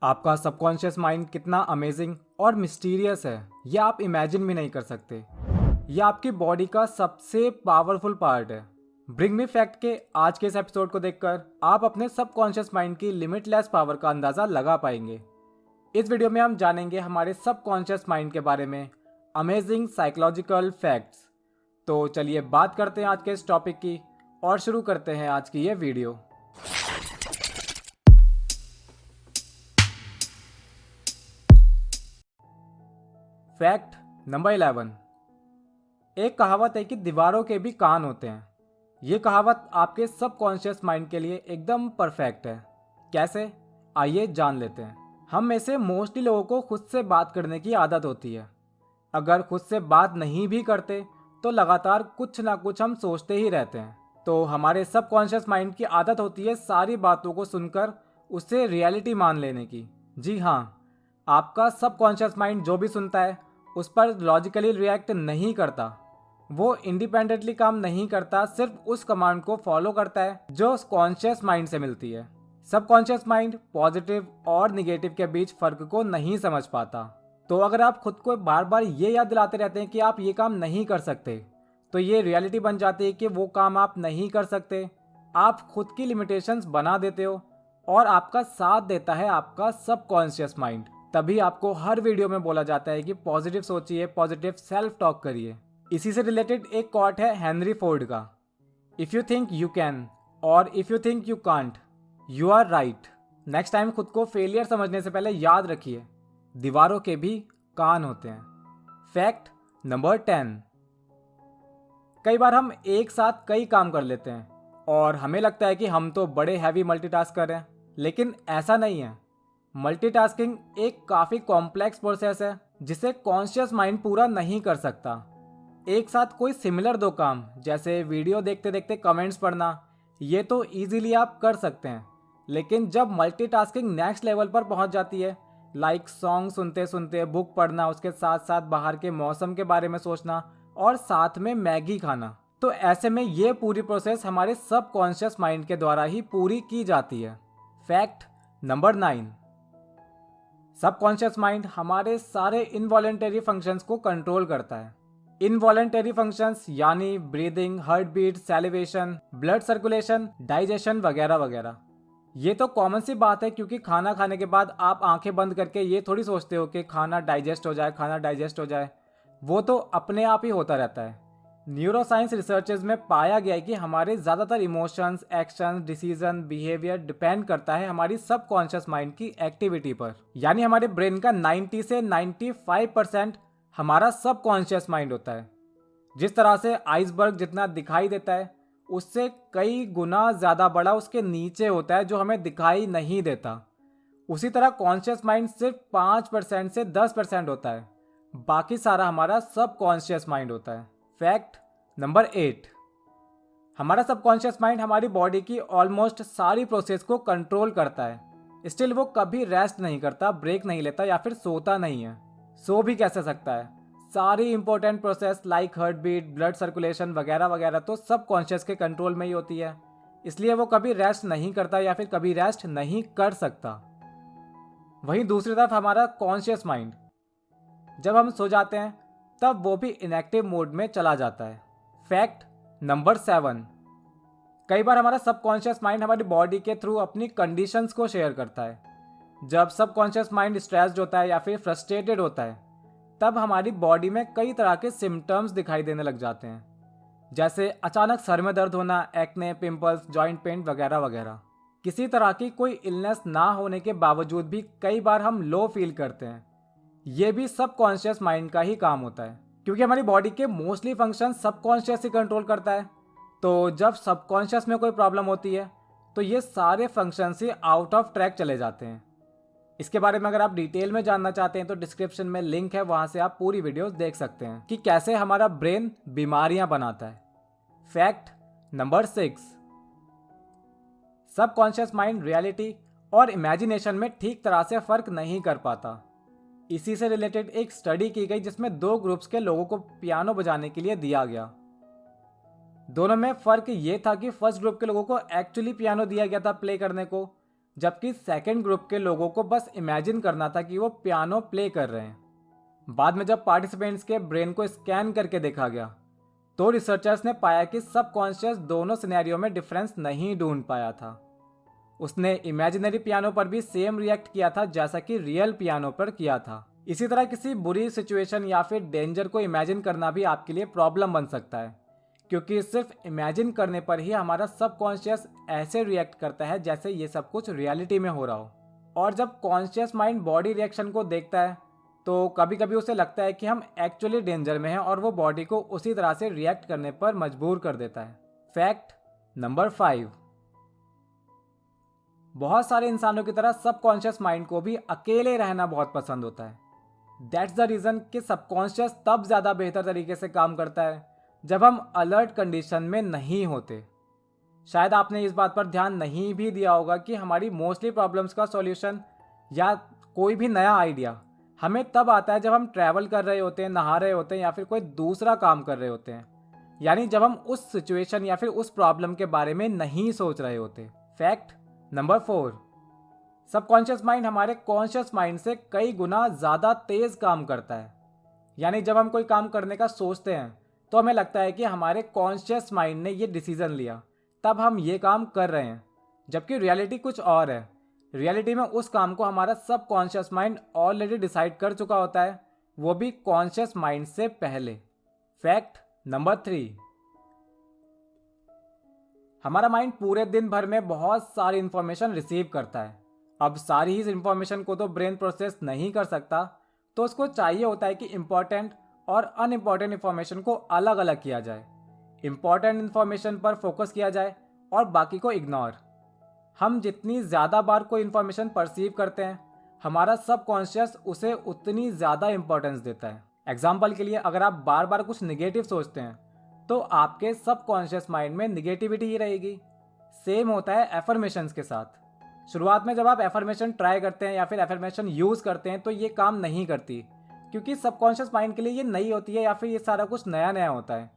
आपका subconscious mind कितना amazing और मिस्टीरियस है यह आप इमेजिन भी नहीं कर सकते। यह आपकी बॉडी का सबसे पावरफुल पार्ट है। ब्रिंग मी फैक्ट के आज के इस एपिसोड को देखकर आप अपने सबकॉन्शियस माइंड की लिमिटलेस पावर का अंदाजा लगा पाएंगे। इस वीडियो में हम जानेंगे हमारे सबकॉन्शियस माइंड के बारे में अमेजिंग साइकोलॉजिकल फैक्ट्स। तो चलिए बात करते हैं आज के इस टॉपिक की और शुरू करते हैं आज की ये वीडियो। Fact number 11। एक कहावत है कि दीवारों के भी कान होते हैं। ये कहावत आपके सबकॉन्शियस माइंड के लिए एकदम परफेक्ट है। कैसे? आइए जान लेते हैं। हम में से मोस्टली लोगों को खुद से बात करने की आदत होती है। अगर खुद से बात नहीं भी करते तो लगातार कुछ ना कुछ हम सोचते ही रहते हैं। तो हमारे सबकॉन्शियस माइंड की आदत होती है सारी बातों को सुनकर उसे रियलिटी मान लेने की। जी हाँ, आपका सबकॉन्शियस माइंड जो भी सुनता है उस पर लॉजिकली रिएक्ट नहीं करता। वो इंडिपेंडेंटली काम नहीं करता, सिर्फ उस कमांड को फॉलो करता है जो कॉन्शियस माइंड से मिलती है। सबकॉन्शियस माइंड पॉजिटिव और निगेटिव के बीच फर्क को नहीं समझ पाता। तो अगर आप खुद को बार बार ये याद दिलाते रहते हैं कि आप ये काम नहीं कर सकते, तो ये रियलिटी बन जाती है कि वो काम आप नहीं कर सकते। आप खुद की लिमिटेशंस बना देते हो और आपका साथ देता है आपका सबकॉन्शियस माइंड। तभी आपको हर वीडियो में बोला जाता है कि पॉजिटिव सोचिए, पॉजिटिव सेल्फ टॉक करिए। इसी से रिलेटेड एक कोट है हेनरी फोर्ड का, if you think you can और if you think you can't, you are right. Next time खुद को फेलियर समझने से पहले याद रखिए, दीवारों के भी कान होते हैं। Fact number 10। कई बार हम एक साथ कई काम कर लेते हैं और हमें लगता है कि हम तो बड़े हैवी मल्टीटास्क कर रहे हैं, लेकिन ऐसा नहीं है। मल्टीटास्किंग एक काफ़ी कॉम्प्लेक्स प्रोसेस है जिसे कॉन्शियस माइंड पूरा नहीं कर सकता। एक साथ कोई सिमिलर दो काम, जैसे वीडियो देखते देखते कमेंट्स पढ़ना, ये तो इजीली आप कर सकते हैं। लेकिन जब मल्टीटास्किंग नेक्स्ट लेवल पर पहुंच जाती है, लाइक सॉन्ग सुनते सुनते बुक पढ़ना, उसके साथ साथ बाहर के मौसम के बारे में सोचना और साथ में मैगी खाना, तो ऐसे में ये पूरी प्रोसेस हमारे सबकॉन्शियस माइंड के द्वारा ही पूरी की जाती है। Fact number 9। सबकॉन्शियस माइंड हमारे सारे इनवॉलेंटरी फंक्शंस को कंट्रोल करता है। इनवॉलेंटरी फंक्शंस यानी breathing, heart beat, salivation, blood circulation, digestion वगैरह वगैरह। ये तो कॉमन सी बात है, क्योंकि खाना खाने के बाद आप आंखें बंद करके ये थोड़ी सोचते हो कि खाना डाइजेस्ट हो जाए, खाना डाइजेस्ट हो जाए। वो तो अपने आप ही होता रहता है। न्यूरोसाइंस रिसर्चेज में पाया गया है कि हमारे ज़्यादातर emotions, actions, decision, behaviour depend करता है हमारी सबकॉन्शियस माइंड की एक्टिविटी पर। यानी हमारे ब्रेन का 90 से 95% हमारा सबकॉन्शियस माइंड होता है। जिस तरह से आइसबर्ग जितना दिखाई देता है, उससे कई गुना ज़्यादा बड़ा उसके नीचे होता है जो हमें दिखाई नहीं देता। उसी तरह कॉन्शियस माइंड सिर्फ 5% से 10% होता है, बाकी सारा हमारा सबकॉन्शियस माइंड होता है। Fact number 8। हमारा सबकॉन्शियस माइंड हमारी बॉडी की ऑलमोस्ट सारी प्रोसेस को कंट्रोल करता है। स्टिल वो कभी रेस्ट नहीं करता, ब्रेक नहीं लेता या फिर सोता नहीं है। सो भी कैसे सकता है? सारी important process like heart beat, blood circulation वगैरह वगैरह तो सबकॉन्शियस के कंट्रोल में ही होती है। इसलिए वो कभी रेस्ट नहीं करता या फिर कभी रेस्ट नहीं कर सकता। वहीं दूसरी तरफ हमारा कॉन्शियस माइंड, जब हम सो जाते हैं तब वो भी इनएक्टिव मोड में चला जाता है। Fact number 7। कई बार हमारा सबकॉन्शियस माइंड हमारी बॉडी के थ्रू अपनी कंडीशंस को शेयर करता है। जब सबकॉन्शियस माइंड स्ट्रेस्ड होता है या फिर फ्रस्ट्रेटेड होता है, तब हमारी बॉडी में कई तरह के सिम्टम्स दिखाई देने लग जाते हैं, जैसे अचानक सर में दर्द होना, एक्ने, पिंपल्स, जॉइंट पेन वगैरह वगैरह। किसी तरह की कोई इलनेस ना होने के बावजूद भी कई बार हम लो फील करते हैं। ये भी सबकॉन्शियस माइंड का ही काम होता है, क्योंकि हमारी बॉडी के मोस्टली फंक्शन सबकॉन्शियस ही कंट्रोल करता है। तो जब सबकॉन्शियस में कोई प्रॉब्लम होती है तो ये सारे function he out of track चले जाते हैं। इसके बारे में अगर आप डिटेल में जानना चाहते हैं तो डिस्क्रिप्शन में लिंक है, वहां से आप पूरी वीडियोस देख सकते हैं कि कैसे हमारा ब्रेन बीमारियां बनाता है। Fact number 6। Subconscious mind reality और इमेजिनेशन में ठीक तरह से फर्क नहीं कर पाता। इसी से रिलेटेड एक स्टडी की गई जिसमें 2 ग्रुप्स के लोगों को पियानो बजाने के लिए दिया गया। दोनों में फर्क ये था कि फर्स्ट ग्रुप के लोगों को एक्चुअली पियानो दिया गया था प्ले करने को, जबकि सेकंड ग्रुप के लोगों को बस इमेजिन करना था कि वो पियानो प्ले कर रहे हैं। बाद में जब पार्टिसिपेंट्स के ब्रेन को स्कैन करके देखा गया तो रिसर्चर्स ने पाया कि सबकॉन्शियस दोनों सिनेरियो में डिफरेंस नहीं ढूंढ पाया था। उसने इमेजिनरी पियानो पर भी सेम रिएक्ट किया था जैसा कि रियल पियानो पर किया था। इसी तरह किसी बुरी सिचुएशन या फिर डेंजर को इमेजिन करना भी आपके लिए प्रॉब्लम बन सकता है, क्योंकि सिर्फ इमेजिन करने पर ही हमारा सबकॉन्शियस ऐसे रिएक्ट करता है जैसे ये सब कुछ रियलिटी में हो रहा हो। और जब कॉन्शियस माइंड बॉडी रिएक्शन को देखता है तो कभी कभी उसे लगता है कि हम एक्चुअली डेंजर में हैं और वो बॉडी को उसी तरह से रिएक्ट करने पर मजबूर कर देता है। फैक्ट नंबर 5, बहुत सारे इंसानों की तरह सबकॉन्शियस माइंड को भी अकेले रहना बहुत पसंद होता है। दैट्स द रीज़न कि सबकॉन्शियस तब ज़्यादा बेहतर तरीके से काम करता है जब हम अलर्ट कंडीशन में नहीं होते। शायद आपने इस बात पर ध्यान नहीं भी दिया होगा कि हमारी मोस्टली प्रॉब्लम्स का सॉल्यूशन या कोई भी नया आइडिया हमें तब आता है जब हम ट्रैवल कर रहे होते हैं, नहा रहे होते हैं या फिर कोई दूसरा काम कर रहे होते हैं, यानी जब हम उस सिचुएशन या फिर उस प्रॉब्लम के बारे में नहीं सोच रहे होते। फैक्ट नंबर 4, सबकॉन्शियस माइंड हमारे कॉन्शियस माइंड से कई गुना ज़्यादा तेज़ काम करता है। यानी जब हम कोई काम करने का सोचते हैं तो हमें लगता है कि हमारे कॉन्शियस माइंड ने ये डिसीजन लिया तब हम ये काम कर रहे हैं, जबकि रियलिटी कुछ और है। रियलिटी में उस काम को हमारा सबकॉन्शियस माइंड ऑलरेडी डिसाइड कर चुका होता है, वो भी कॉन्शियस माइंड से पहले। फैक्ट नंबर 3, हमारा माइंड पूरे दिन भर में बहुत सारी इंफॉर्मेशन रिसीव करता है। अब सारी ही इंफॉर्मेशन को तो ब्रेन प्रोसेस नहीं कर सकता, तो उसको चाहिए होता है कि इम्पॉर्टेंट और अनइम्पॉर्टेंट इंफॉर्मेशन को अलग अलग किया जाए। इम्पॉर्टेंट इंफॉर्मेशन पर फोकस किया जाए और बाकी को इग्नोर। हम जितनी ज़्यादा बार कोई इन्फॉर्मेशन परसीव करते हैं हमारा सबकॉन्शियस उसे उतनी ज़्यादा इंपॉर्टेंस देता है। एग्जाम्पल के लिए अगर आप बार बार कुछ निगेटिव सोचते हैं तो आपके सबकॉन्शियस माइंड में निगेटिविटी ही रहेगी। सेम होता है एफर्मेशंस के साथ। शुरुआत में जब आप एफर्मेशन ट्राई करते हैं या फिर एफर्मेशन यूज़ करते हैं तो ये काम नहीं करती, क्योंकि सबकॉन्शियस माइंड के लिए ये नई होती है या फिर ये सारा कुछ नया नया होता है,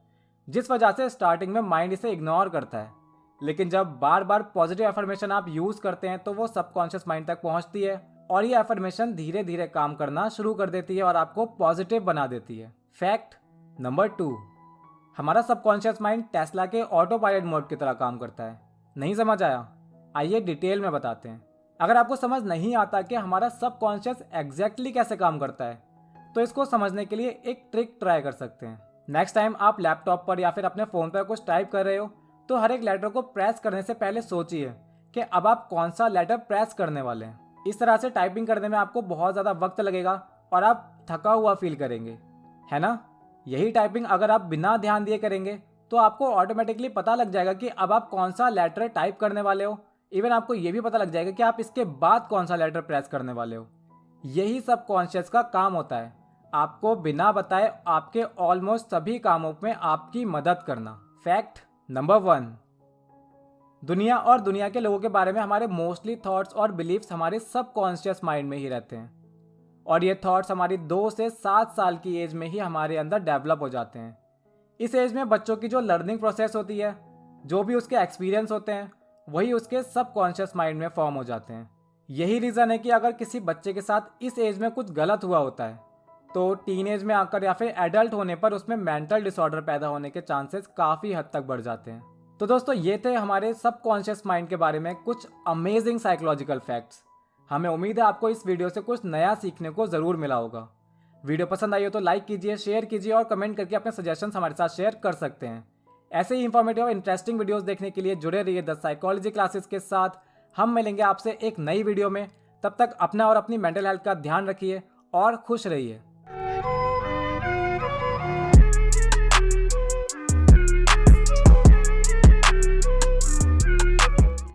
जिस वजह से स्टार्टिंग में माइंड इसे इग्नोर करता है। लेकिन जब बार बार पॉजिटिव एफर्मेशन आप यूज़ करते हैं तो वो सबकॉन्शियस माइंड तक पहुंचती है और ये एफर्मेशन धीरे धीरे काम करना शुरू कर देती है और आपको पॉजिटिव बना देती है। फैक्ट नंबर 2, हमारा सबकॉन्शियस माइंड टेस्ला के ऑटो पायलट मोड की तरह काम करता है। नहीं समझ आया? आइए डिटेल में बताते हैं। अगर आपको समझ नहीं आता कि हमारा सबकॉन्शियस एग्जैक्टली कैसे काम करता है तो इसको समझने के लिए एक ट्रिक ट्राई कर सकते हैं। नेक्स्ट टाइम आप लैपटॉप पर या फिर अपने फ़ोन पर कुछ टाइप कर रहे हो तो हर एक लेटर को प्रेस करने से पहले सोचिए कि अब आप कौन सा लेटर प्रेस करने वाले हैं। इस तरह से टाइपिंग करने में आपको बहुत ज़्यादा वक्त लगेगा और आप थका हुआ फील करेंगे, है ना? यही टाइपिंग अगर आप बिना ध्यान दिए करेंगे तो आपको ऑटोमेटिकली पता लग जाएगा कि अब आप कौन सा लेटर टाइप करने वाले हो। इवन आपको ये भी पता लग जाएगा कि आप इसके बाद कौन सा लेटर प्रेस करने वाले हो। यही सबकॉन्शियस का काम होता है, आपको बिना बताए आपके ऑलमोस्ट सभी कामों में आपकी मदद करना। फैक्ट नंबर 1, दुनिया और दुनिया के लोगों के बारे में हमारे मोस्टली थॉट्स और बिलीव्स हमारे सबकॉन्शियस माइंड में ही रहते हैं और ये थॉट्स हमारी 2 से 7 साल की एज में ही हमारे अंदर डेवलप हो जाते हैं। इस एज में बच्चों की जो लर्निंग प्रोसेस होती है, जो भी उसके एक्सपीरियंस होते हैं, वही उसके सबकॉन्शियस माइंड में फॉर्म हो जाते हैं। यही रीज़न है कि अगर किसी बच्चे के साथ इस एज में कुछ गलत हुआ होता है तो टीन एज में आकर या फिर एडल्ट होने पर उसमें मेंटल डिसऑर्डर पैदा होने के चांसेस काफ़ी हद तक बढ़ जाते हैं। तो दोस्तों ये थे हमारे सबकॉन्शियस माइंड के बारे में कुछ अमेजिंग साइकोलॉजिकल फैक्ट्स। हमें उम्मीद है आपको इस वीडियो से कुछ नया सीखने को ज़रूर मिला होगा। वीडियो पसंद आई हो तो लाइक कीजिए, शेयर कीजिए और कमेंट करके अपने सजेशंस हमारे साथ शेयर कर सकते हैं। ऐसे ही इंफॉर्मेटिव और इंटरेस्टिंग वीडियोस देखने के लिए जुड़े रहिए द साइकोलॉजी क्लासेस के साथ। हम मिलेंगे आपसे एक नई वीडियो में। तब तक अपना और अपनी मेंटल हेल्थ का ध्यान रखिए और खुश रहिए।